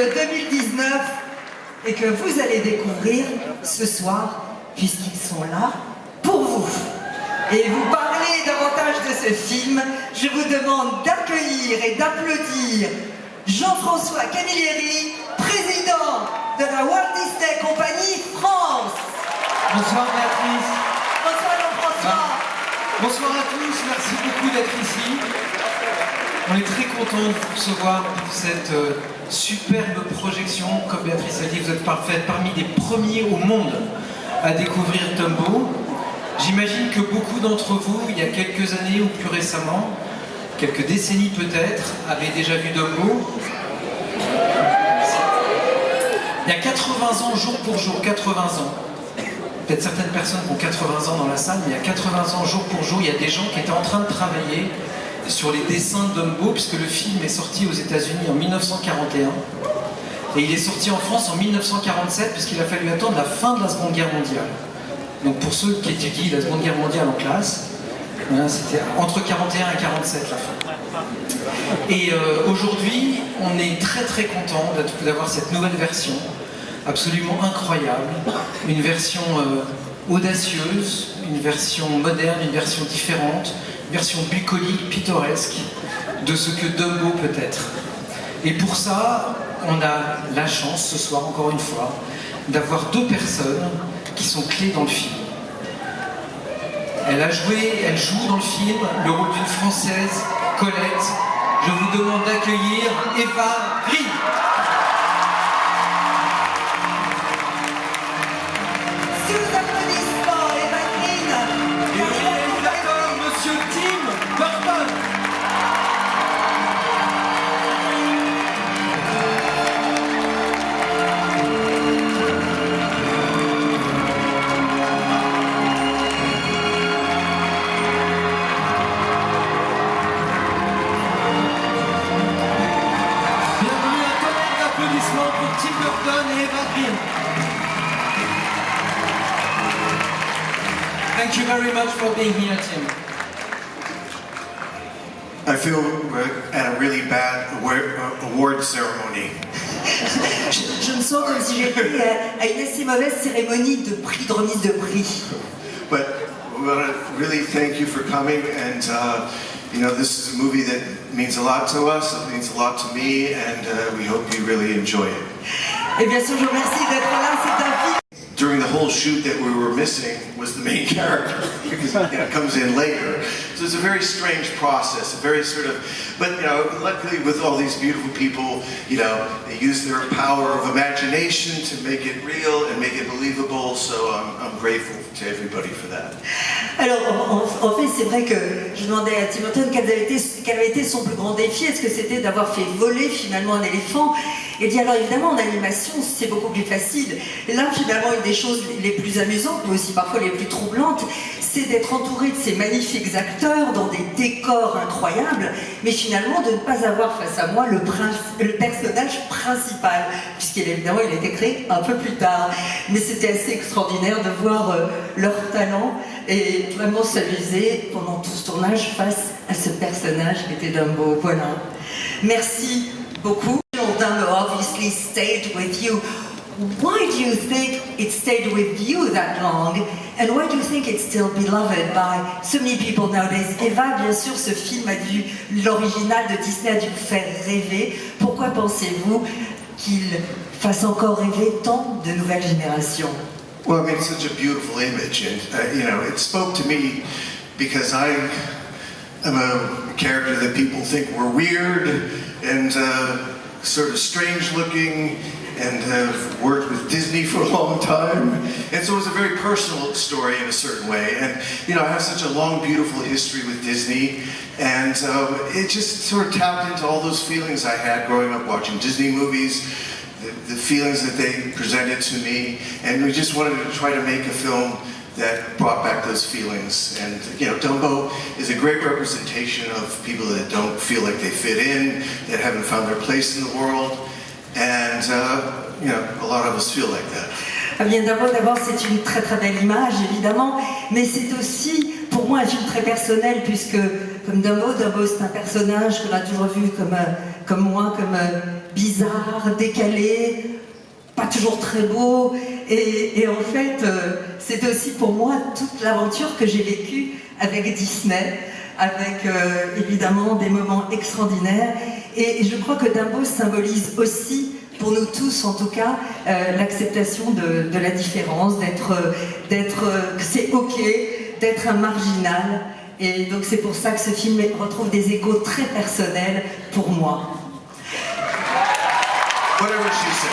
de 2019 et que vous allez découvrir ce soir, puisqu'ils sont là pour vous. Et vous parlez davantage de ce film, je vous demande d'accueillir et d'applaudir Jean-François Camilleri, président de la Walt Disney Company France. Bonsoir Béatrice. Bonsoir Jean-François. Bonsoir à tous, merci beaucoup d'être ici. On est très content de vous recevoir pour cette superbe projection. Comme Béatrice a dit, vous êtes parmi les premiers au monde à découvrir Dumbo. J'imagine que beaucoup d'entre vous, il y a quelques années ou plus récemment, quelques décennies peut-être, avaient déjà vu Dumbo. Il y a 80 ans, jour pour jour, 80 ans. Peut-être certaines personnes qui ont 80 ans dans la salle, mais il y a 80 ans, jour pour jour, il y a des gens qui étaient en train de travailler sur les dessins de Dumbo, puisque le film est sorti aux États-Unis en 1941. Et il est sorti en France en 1947, puisqu'il a fallu attendre la fin de la Seconde Guerre mondiale. Donc pour ceux qui étudient la Seconde Guerre mondiale en classe, c'était entre 41 et 47 la fin. Et aujourd'hui, on est très très content d'avoir cette nouvelle version, absolument incroyable, une version audacieuse, une version moderne, une version différente, une version bucolique, pittoresque de ce que Dumbo peut être. Et pour ça, on a la chance ce soir, encore une fois, d'avoir deux personnes qui sont clés dans le film. Elle joue dans le film le rôle d'une Française, Colette. Je vous demande d'accueillir Eva Green. Sous applaudissements, Eva Green. Et le réalisateur, Monsieur Tim Burton. Pour Tim Burton et Eva Green. Thank you very much for being here, Tim. I feel we're at a really bad award ceremony. Je me sens comme si j'étais à une assez mauvaise cérémonie de prix, de remise de prix. But we want to really thank you for coming, and you know, this is a movie that means a lot to us, it means a lot to me, and we hope you really enjoy it. Et bien sûr, je vous remercie d'être là, c'est un film. During the whole shoot that we were missing was the main character, because it comes in later. So it's a very strange process, a very sort of, but you know, luckily with all these beautiful people, you know, they use their power of imagination to make it real and make it believable, so I'm grateful to everybody for that. Alors, en fait, c'est vrai que je demandais à Tim Burton quel avait été son plus grand défi. Est-ce que c'était d'avoir fait voler finalement un éléphant? Il dit alors évidemment en animation c'est beaucoup plus facile. Et là finalement une des choses les plus amusantes, mais aussi parfois les plus troublantes, c'est d'être entouré de ces magnifiques acteurs dans des décors incroyables, mais finalement de ne pas avoir face à moi le personnage principal, puisqu'évidemment il a été créé un peu plus tard. Mais c'était assez extraordinaire de voir leur talent et vraiment s'amuser pendant tout ce tournage face à ce personnage qui était Dumbo. Voilà. Merci beaucoup. Dumbo obviously stayed with you. Why do you think it stayed with you that long? And why do you think it's still beloved by so many people nowadays? Eva, bien sûr, ce film l'original de Disney a dû vous faire rêver. Pourquoi pensez-vous qu'il fasse encore rêver tant de nouvelles générations? Well, I mean, it's such a beautiful image, and you know, it spoke to me because I am a character that people think were weird and sort of strange looking, and have worked with Disney for a long time, and so it was a very personal story in a certain way. And you know, I have such a long, beautiful history with Disney, and it just sort of tapped into all those feelings I had growing up watching Disney movies, the feelings that they presented to me, and we just wanted to try to make a film that brought back those feelings. And you know, Dumbo is a great representation of people that don't feel like they fit in, that haven't found their place in the world, and you know, a lot of us feel like that. Bien d'abord, c'est une très très belle image évidemment, mais c'est aussi pour moi un film très personnel puisque comme Dumbo, Dumbo c'est un personnage qu'on a toujours vu comme moi, comme bizarre, décalé, pas toujours très beau. Et en fait, c'est aussi pour moi toute l'aventure que j'ai vécue avec Disney, avec évidemment des moments extraordinaires. Et je crois que Dumbo symbolise aussi, pour nous tous en tout cas, l'acceptation de la différence, que c'est ok, d'être un marginal. Et donc c'est pour ça que ce film retrouve des échos très personnels pour moi. Whatever she said.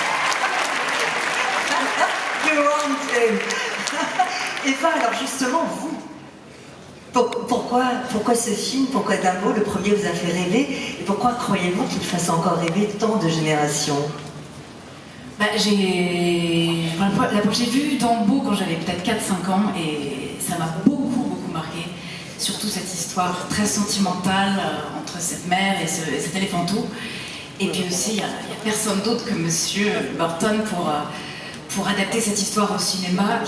You're wrong, Tim. Eva, alors justement, vous, pourquoi ce film, pourquoi Dumbo, le premier, vous a fait rêver, et pourquoi croyez-vous qu'il fasse encore rêver tant de générations? J'ai vu Dumbo quand j'avais peut-être 4-5 ans et ça m'a beaucoup marqué. Surtout cette histoire très sentimentale entre cette mère et cet éléphanteau. Et puis aussi, il n'y a personne d'autre que Monsieur Burton pour adapter cette histoire au cinéma.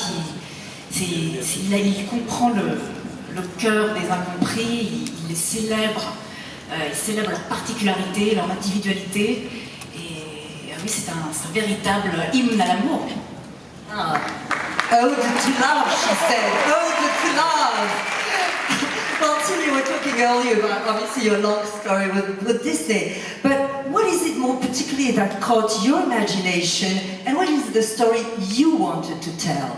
Il comprend le cœur des incompris, il les célèbre, il célèbre leur particularité, leur individualité. Oui, c'est un véritable hymne à l'amour. Ah. Ode to love, she said. Ode to love. Well, Tim, you were talking earlier about obviously your long story with Disney, but what is it more particularly that caught your imagination, and what is the story you wanted to tell?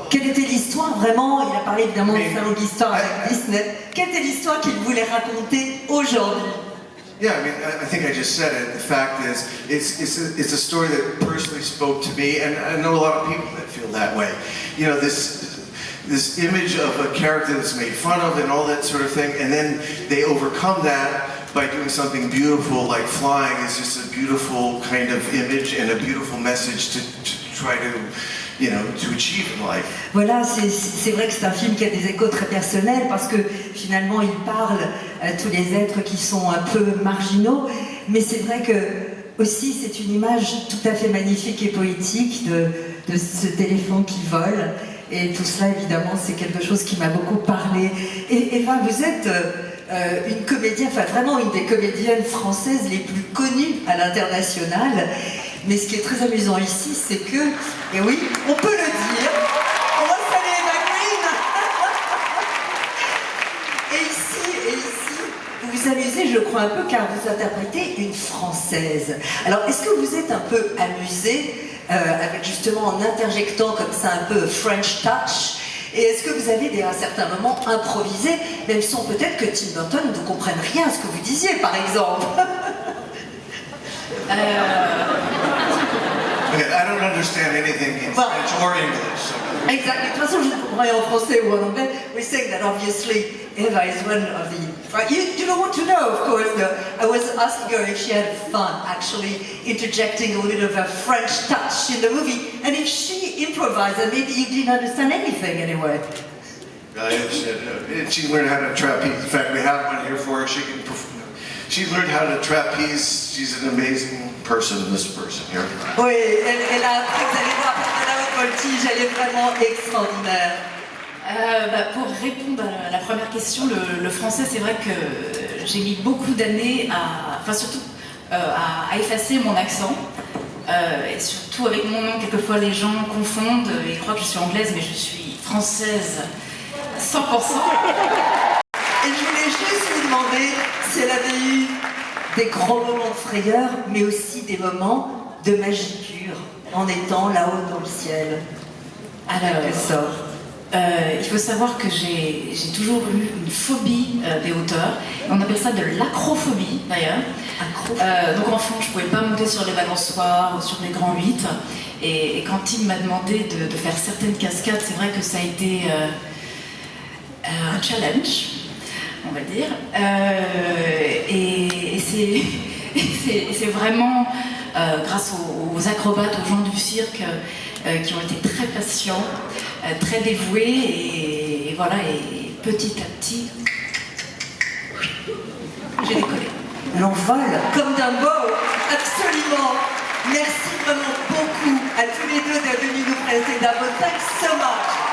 Quelle était l'histoire vraiment? Il a parlé évidemment de sa longue histoire avec Disney. Quelle était l'histoire qu'il voulait raconter aujourd'hui? Yeah, I mean, I think I just said it. The fact is, it's a story that personally spoke to me, and I know a lot of people that feel that way. You know, this image of a character that's made fun of and all that sort of thing, and then they overcome that by doing something beautiful like flying is just a beautiful kind of image and a beautiful message to try to achieve in life. Voilà, c'est vrai que c'est un film qui a des échos très personnels parce que finalement il parle à tous les êtres qui sont un peu marginaux, mais c'est vrai que aussi c'est une image tout à fait magnifique et poétique de cet éléphant qui vole, et tout cela évidemment c'est quelque chose qui m'a beaucoup parlé. Et Eva, vous êtes une comédienne, enfin vraiment une des comédiennes françaises les plus connues à l'international. Mais ce qui est très amusant ici, c'est que, et oui, on peut le dire, on va saluer Eva Green. Et ici, vous vous amusez, je crois, un peu, car vous interprétez une Française. Alors, est-ce que vous êtes un peu amusé, avec justement en interjectant comme ça un peu French touch? Et est-ce que vous avez à certains moments improvisé, même sans peut-être que Tim Burton ne comprenne rien à ce que vous disiez, par exemple? Okay, I don't understand anything in French or English. So. Exactly. De toute façon, je ne comprends rien en français ou en anglais. We're saying that obviously Eva is one of the... You don't want to know, of course. No. I was asking her if she had fun actually interjecting a little bit of a French touch in the movie, and if she improvised, and maybe you didn't understand anything anyway. She learned how to trapeze. In fact, we have one here for her. She learned how to trapeze. She's an amazing person, this person here. Oui, elle a, vous allez voir, de la haute voltige, elle est vraiment extraordinaire. Pour répondre à la première question, le français, c'est vrai que j'ai mis beaucoup d'années à effacer mon accent. Et surtout avec mon nom, quelquefois les gens confondent et croient que je suis anglaise, mais je suis française 100%. Et je voulais juste vous demander si elle avait eu des grands moments de frayeur, mais aussi des moments de magie pure, en étant là-haut dans le ciel. Alors, quelque sorte. Il faut savoir que j'ai toujours eu une phobie des hauteurs. On appelle ça de l'acrophobie d'ailleurs. Donc enfant, je ne pouvais pas monter sur les balançoires ou sur les grands 8. Et quand il m'a demandé de faire certaines cascades, c'est vrai que ça a été un challenge, on va dire. Et c'est vraiment grâce aux acrobates, aux gens du cirque qui ont été très patients, très dévoués, et voilà, et petit à petit, j'ai décollé. L'envol, comme Dumbo, absolument. Merci vraiment beaucoup à tous les deux d'être venus nous présenter Dumbo. Thanks so much.